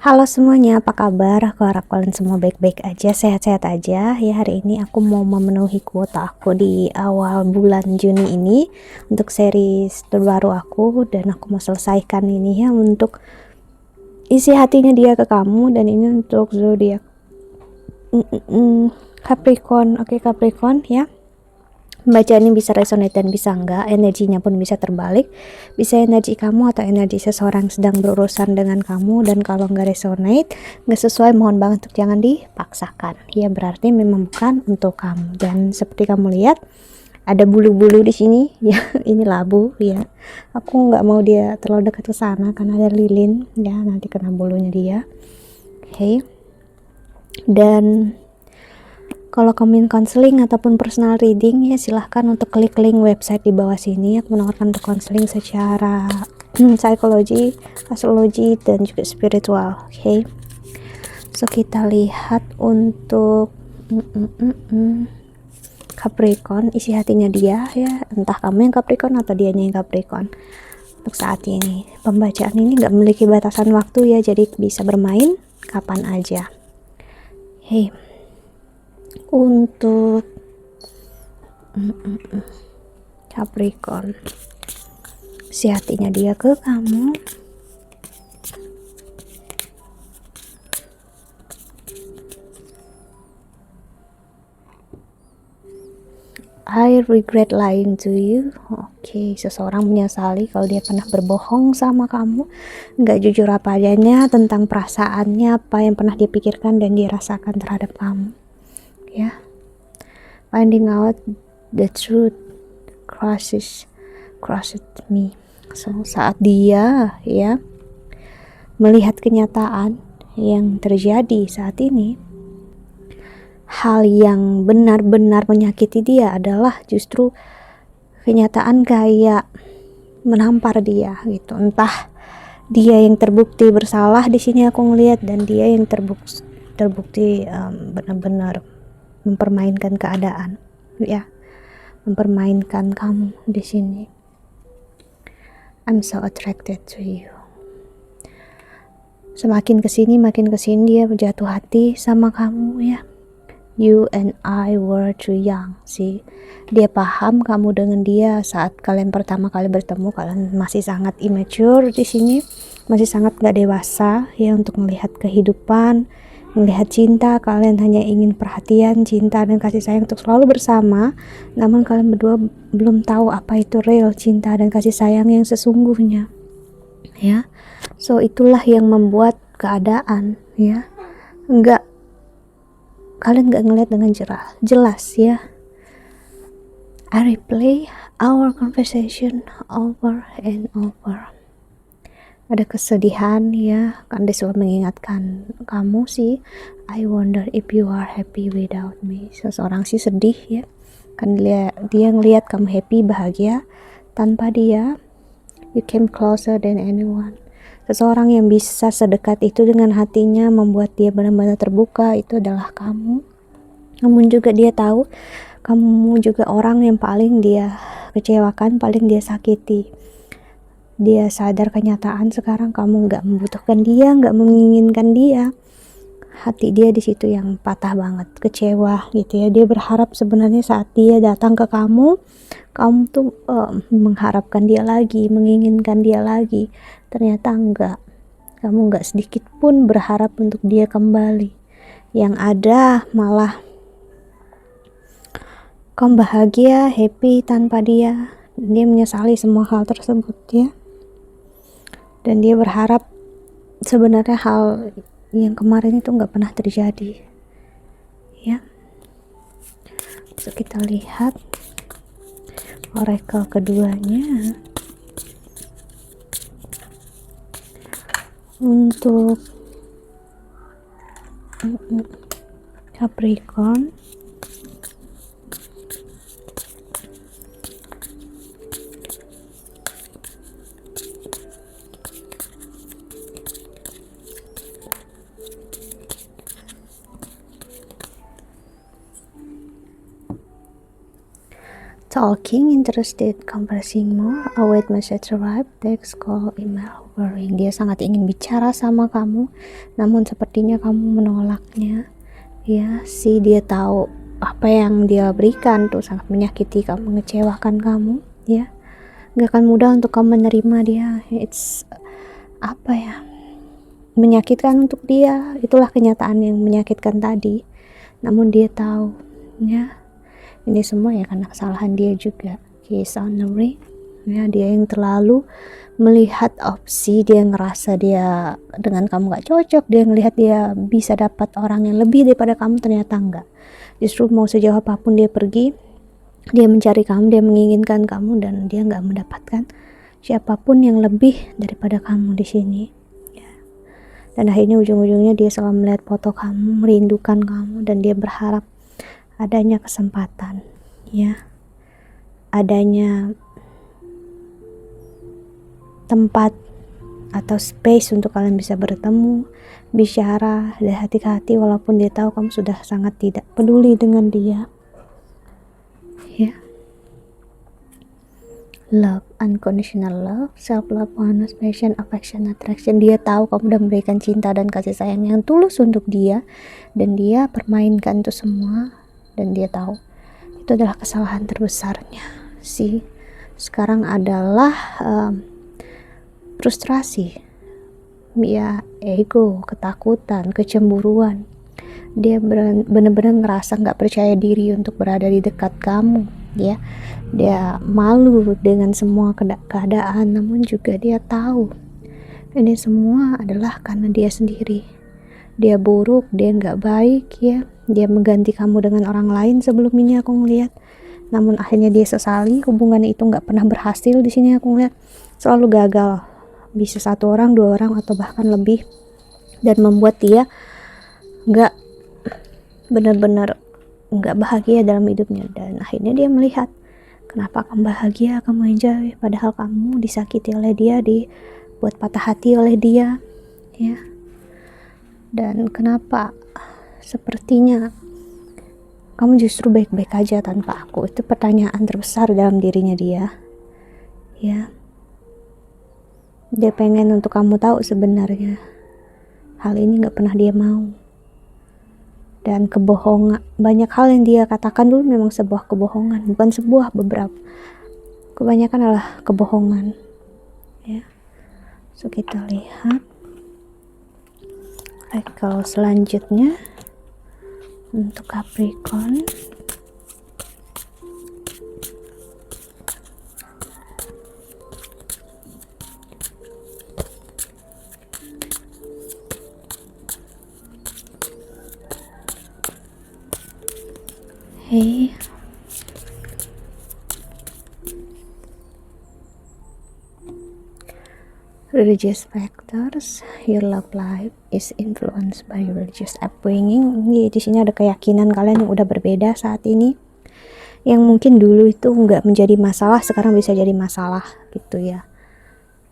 Halo semuanya, apa kabar? Aku harap kalian semua baik-baik aja, sehat-sehat aja. Ya, hari ini aku mau memenuhi kuota aku di awal bulan Juni ini untuk series terbaru aku, dan aku mau selesaikan ini ya untuk isi hatinya dia ke kamu, dan ini untuk zodiak Capricorn. Oke, Capricorn ya. Bacaan ini bisa resonate dan bisa enggak, energinya pun bisa terbalik, bisa energi kamu atau energi seseorang sedang berurusan dengan kamu, dan kalau enggak resonate, enggak sesuai, mohon banget untuk jangan dipaksakan ya, berarti memang bukan untuk kamu. Dan seperti kamu lihat ada bulu-bulu di sini ya, ini labu ya, aku nggak mau dia terlalu dekat ke sana karena ada lilin ya, nanti kena bulunya dia. Oke. Dan kalau kamu ingin konseling ataupun personal reading ya, silahkan untuk klik link website di bawah sini. Aku menawarkan untuk konseling secara psikologi, astrologi, dan juga spiritual. Oke. So kita lihat untuk Capricorn, isi hatinya dia ya, entah kamu yang Capricorn atau dianya yang Capricorn. Untuk saat ini, pembacaan ini nggak memiliki batasan waktu ya, jadi bisa bermain kapan aja. Hey, untuk Capricorn, si hatinya dia ke kamu. I regret lying to you. Oke, seseorang menyesali kalau dia pernah berbohong sama kamu, nggak jujur apa adanya tentang perasaannya, apa yang pernah dia pikirkan dan dia rasakan terhadap kamu ya. Finding out the truth crushes me. So saat dia ya melihat kenyataan yang terjadi saat ini, hal yang benar-benar menyakiti dia adalah justru kenyataan kayak menampar dia gitu. Entah dia yang terbukti bersalah di sini aku ngelihat, dan dia yang terbukti benar-benar mempermainkan keadaan ya, mempermainkan kamu di sini. I'm so attracted to you. Semakin kesini makin kesini dia jatuh hati sama kamu ya. You and I were too young sih. Dia paham kamu dengan dia saat kalian pertama kali bertemu, kalian masih sangat immature di sini, masih sangat gak dewasa ya untuk melihat kehidupan, melihat cinta. Kalian hanya ingin perhatian, cinta, dan kasih sayang untuk selalu bersama. Namun kalian berdua belum tahu apa itu real cinta dan kasih sayang yang sesungguhnya ya. So itulah yang membuat keadaan ya kalian nggak ngeliat dengan jelas ya. I replay our conversation over and over. Ada kesedihan ya, kan dia selalu mengingatkan kamu sih. I wonder if you are happy without me. Seseorang sih sedih ya, kan dia ngelihat kamu happy, bahagia tanpa dia. You came closer than anyone. Seseorang yang bisa sedekat itu dengan hatinya, membuat dia benar-benar terbuka, itu adalah kamu. Namun juga dia tahu kamu juga orang yang paling dia kecewakan, paling dia sakiti. Dia sadar kenyataan sekarang kamu gak membutuhkan dia, gak menginginkan dia. Hati dia di situ yang patah banget, kecewa gitu ya. Dia berharap sebenarnya saat dia datang ke kamu tuh mengharapkan dia lagi, menginginkan dia lagi. Ternyata enggak, kamu enggak sedikit pun berharap untuk dia kembali. Yang ada malah kamu bahagia, happy tanpa dia. Dia menyesali semua hal tersebut ya. Dan dia berharap sebenarnya hal yang kemarin itu enggak pernah terjadi ya. So kita lihat oracle keduanya untuk Capricorn. talking, interested, conversing more, await message arrive, text, call, email, worrying. Dia sangat ingin bicara sama kamu, namun sepertinya kamu menolaknya. Ya, dia tahu apa yang dia berikan tuh sangat menyakiti kamu, mengecewakan kamu. Ya, gak akan mudah untuk kamu menerima dia. It's menyakitkan untuk dia. Itulah kenyataan yang menyakitkan tadi. Namun dia tahu, ya, ini semua ya karena kesalahan dia juga. He is honoring, ya, dia yang terlalu melihat opsi, dia ngerasa dia dengan kamu gak cocok, dia ngelihat dia bisa dapat orang yang lebih daripada kamu, ternyata enggak. Justru mau sejauh apapun dia pergi, dia mencari kamu, dia menginginkan kamu, dan dia nggak mendapatkan siapapun yang lebih daripada kamu di sini. Dan akhirnya ujung-ujungnya dia selalu melihat foto kamu, merindukan kamu, dan dia berharap adanya kesempatan, ya, adanya tempat atau space untuk kalian bisa bertemu, bicara dari hati ke hati, walaupun dia tahu kamu sudah sangat tidak peduli dengan dia. Ya, love, unconditional love, self love, honest, passion, affection, attraction. Dia tahu kamu udah memberikan cinta dan kasih sayang yang tulus untuk dia, dan dia permainkan itu semua, dan dia tahu itu adalah kesalahan terbesarnya. Sekarang adalah frustrasi, ya, ego, ketakutan, kecemburuan. Dia benar-benar ngerasa nggak percaya diri untuk berada di dekat kamu, ya. Dia malu dengan semua keadaan, namun juga dia tahu ini semua adalah karena dia sendiri. Dia buruk, dia nggak baik, ya. Dia mengganti kamu dengan orang lain sebelum ini aku ngeliat. Namun akhirnya dia sesali, hubungan itu nggak pernah berhasil di sini aku ngeliat. Selalu gagal, bisa 1 orang, 2 orang, atau bahkan lebih, dan membuat dia nggak benar-benar nggak bahagia dalam hidupnya. Dan akhirnya dia melihat, kenapa kamu bahagia, kamu enjoy, padahal kamu disakiti oleh dia, dibuat patah hati oleh dia, ya. Dan kenapa sepertinya kamu justru baik-baik aja tanpa aku. Itu pertanyaan terbesar dalam dirinya dia, ya. Dia pengen untuk kamu tahu sebenarnya hal ini gak pernah dia mau. Dan kebohongan, banyak hal yang dia katakan dulu memang sebuah kebohongan, bukan sebuah, beberapa, kebanyakan adalah kebohongan, ya. So kita lihat cycle selanjutnya untuk Capricorn. Hey, religious factors, your love life is influenced by religious upbringing. Ini di sini ada keyakinan kalian yang udah berbeda saat ini, yang mungkin dulu itu nggak menjadi masalah, sekarang bisa jadi masalah, gitu ya.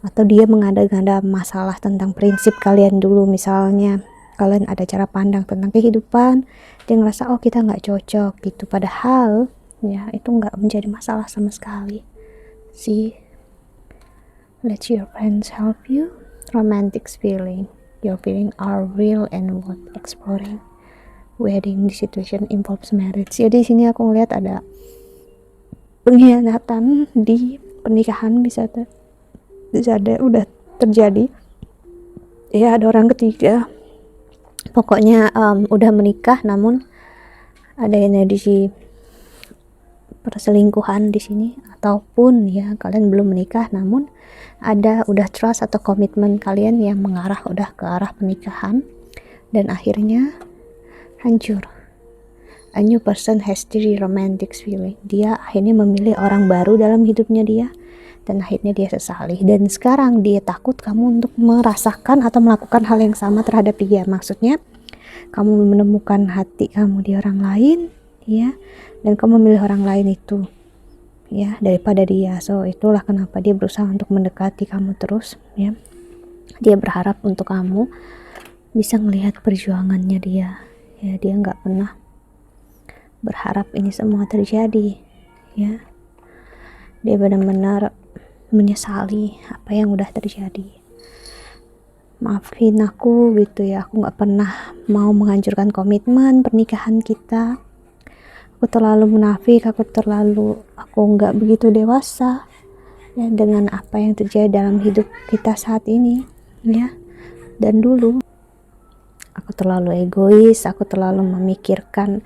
Atau dia mengada-ngada masalah tentang prinsip kalian dulu, misalnya kalian ada cara pandang tentang kehidupan, dia ngerasa oh kita nggak cocok gitu, padahal ya itu nggak menjadi masalah sama sekali. Let your friends help you. Romantic feeling, your feeling are real and worth exploring. Wedding situation involves marriage. Jadi di sini aku ngeliat ada pengkhianatan di pernikahan, bisa ada udah terjadi, ya, ada orang ketiga. Pokoknya udah menikah namun ada energi perselingkuhan di sini, ataupun ya kalian belum menikah namun udah trust atau komitmen kalian yang mengarah udah ke arah pernikahan, dan akhirnya hancur. A new person has the romantic feeling. Dia akhirnya memilih orang baru dalam hidupnya dia, dan akhirnya dia sesali, dan sekarang dia takut kamu untuk merasakan atau melakukan hal yang sama terhadap dia. Maksudnya kamu menemukan hati kamu di orang lain, ya, dan kamu memilih orang lain itu, ya, daripada dia. So itulah kenapa dia berusaha untuk mendekati kamu terus, ya. Dia berharap untuk kamu bisa melihat perjuangannya dia, ya. Dia nggak pernah berharap ini semua terjadi, ya. Dia benar-benar menyesali apa yang udah terjadi. Maafin aku gitu ya, aku gak pernah mau menghancurkan komitmen pernikahan kita. Aku terlalu munafik, aku gak begitu dewasa ya dengan apa yang terjadi dalam hidup kita saat ini ya. Dan dulu aku terlalu egois, aku terlalu memikirkan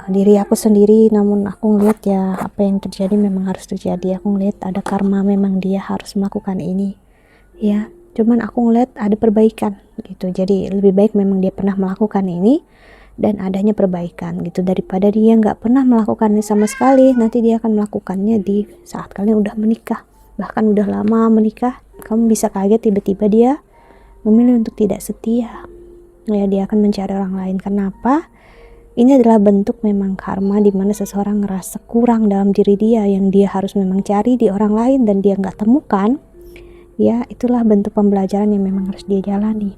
diri aku sendiri, namun aku ngeliat ya apa yang terjadi memang harus terjadi. Aku ngeliat ada karma, memang dia harus melakukan ini ya, cuman aku ngeliat ada perbaikan gitu. Jadi lebih baik memang dia pernah melakukan ini dan adanya perbaikan gitu, daripada dia nggak pernah melakukan ini sama sekali. Nanti dia akan melakukannya di saat kalian udah menikah, bahkan udah lama menikah. Kamu bisa kaget tiba-tiba dia memilih untuk tidak setia ya, dia akan mencari orang lain. Kenapa? Ini adalah bentuk memang karma, di mana seseorang ngerasa kurang dalam diri dia yang dia harus memang cari di orang lain dan dia nggak temukan ya. Itulah bentuk pembelajaran yang memang harus dia jalani.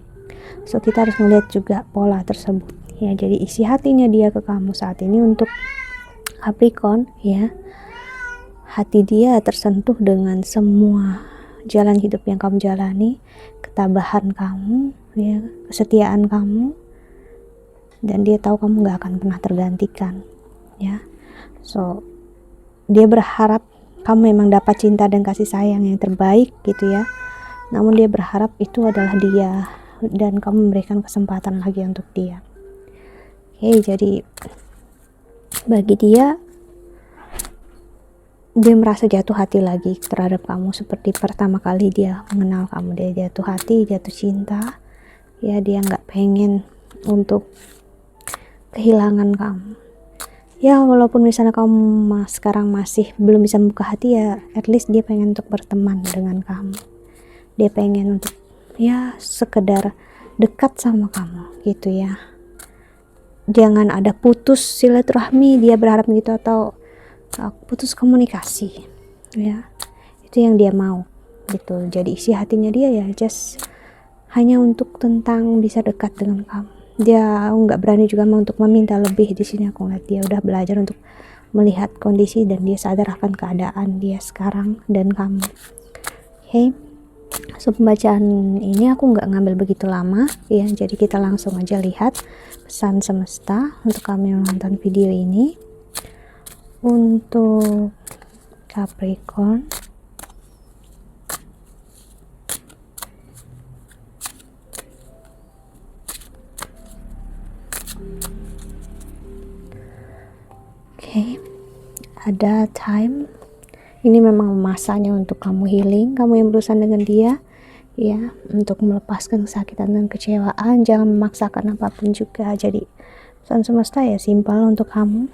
So kita harus melihat juga pola tersebut ya. Jadi isi hatinya dia ke kamu saat ini untuk Capricorn ya, hati dia tersentuh dengan semua jalan hidup yang kamu jalani, ketabahan kamu ya, kesetiaan kamu, dan dia tahu kamu gak akan pernah tergantikan ya. So dia berharap kamu memang dapat cinta dan kasih sayang yang terbaik gitu ya, namun dia berharap itu adalah dia dan kamu memberikan kesempatan lagi untuk dia. Oke, jadi bagi dia merasa jatuh hati lagi terhadap kamu seperti pertama kali dia mengenal kamu. Dia jatuh hati, jatuh cinta ya. Dia nggak pengen untuk kehilangan kamu ya, walaupun misalnya kamu sekarang masih belum bisa membuka hati ya, at least dia pengen untuk berteman dengan kamu. Dia pengen untuk ya sekedar dekat sama kamu gitu ya. Jangan ada putus silaturahmi, dia berharap gitu, atau putus komunikasi ya. Itu yang dia mau gitu. Jadi isi hatinya dia ya just hanya untuk tentang bisa dekat dengan kamu. Dia nggak berani juga untuk meminta lebih. Di sini aku ngeliat dia udah belajar untuk melihat kondisi dan dia sadar akan keadaan dia sekarang dan kamu. Oke, so pembacaan ini aku nggak ngambil begitu lama ya, jadi kita langsung aja lihat pesan semesta untuk kami yang nonton video ini. Untuk Capricorn, ada time. Ini memang masanya untuk kamu healing, kamu yang berurusan dengan dia ya, untuk melepaskan kesakitan dan kecewaan. Jangan memaksakan apapun juga. Jadi pesan semesta ya simpel untuk kamu.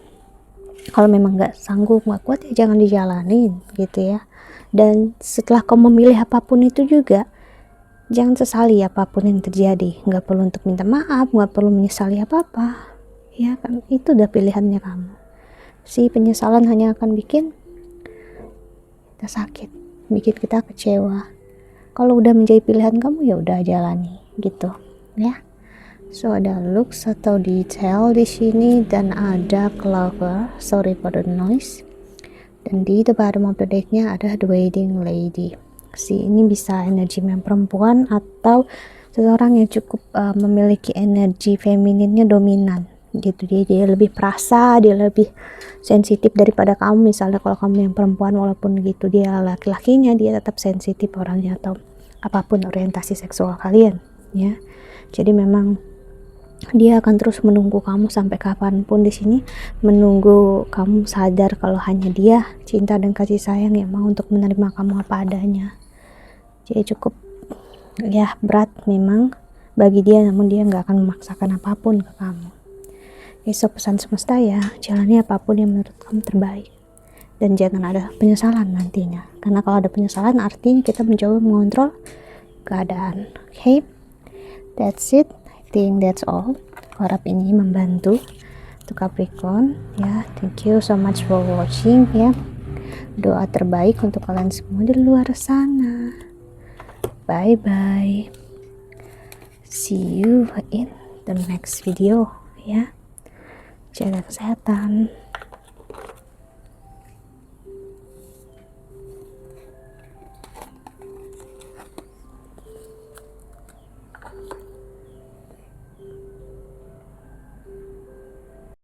Kalau memang nggak sanggup, nggak kuat ya jangan dijalanin gitu ya. Dan setelah kamu memilih apapun itu juga, jangan sesali apapun yang terjadi. Nggak perlu untuk minta maaf, nggak perlu menyesali apa-apa ya kan, itu udah pilihannya kamu. Si penyesalan hanya akan bikin kita sakit, bikin kita kecewa. Kalau udah menjadi pilihan kamu ya udah jalani gitu ya. So ada looks atau detail di sini dan ada clover, sorry for the noise. Dan di the bottom of the decknya ada the wedding lady. Si ini bisa energi perempuan atau seseorang yang cukup memiliki energi femininnya dominan gitu. Dia lebih perasa, dia lebih sensitif daripada kamu. Misalnya kalau kamu yang perempuan, walaupun gitu dia laki-lakinya, dia tetap sensitif orangnya, atau apapun orientasi seksual kalian ya. Jadi memang dia akan terus menunggu kamu sampai kapanpun di sini, menunggu kamu sadar kalau hanya dia cinta dan kasih sayang yang mau untuk menerima kamu apa adanya. Jadi cukup ya berat memang bagi dia, namun dia nggak akan memaksakan apapun ke kamu. Esok pesan semesta ya, jalani apapun yang menurut kamu terbaik dan jangan ada penyesalan nantinya, karena kalau ada penyesalan artinya kita mencoba mengontrol keadaan. Okay, that's it. I think that's all. Harap ini membantu untuk Capricorn ya. Thank you so much for watching ya. Doa terbaik untuk kalian semua di luar sana. Bye bye, see you in the next video ya. Jaga kesehatan.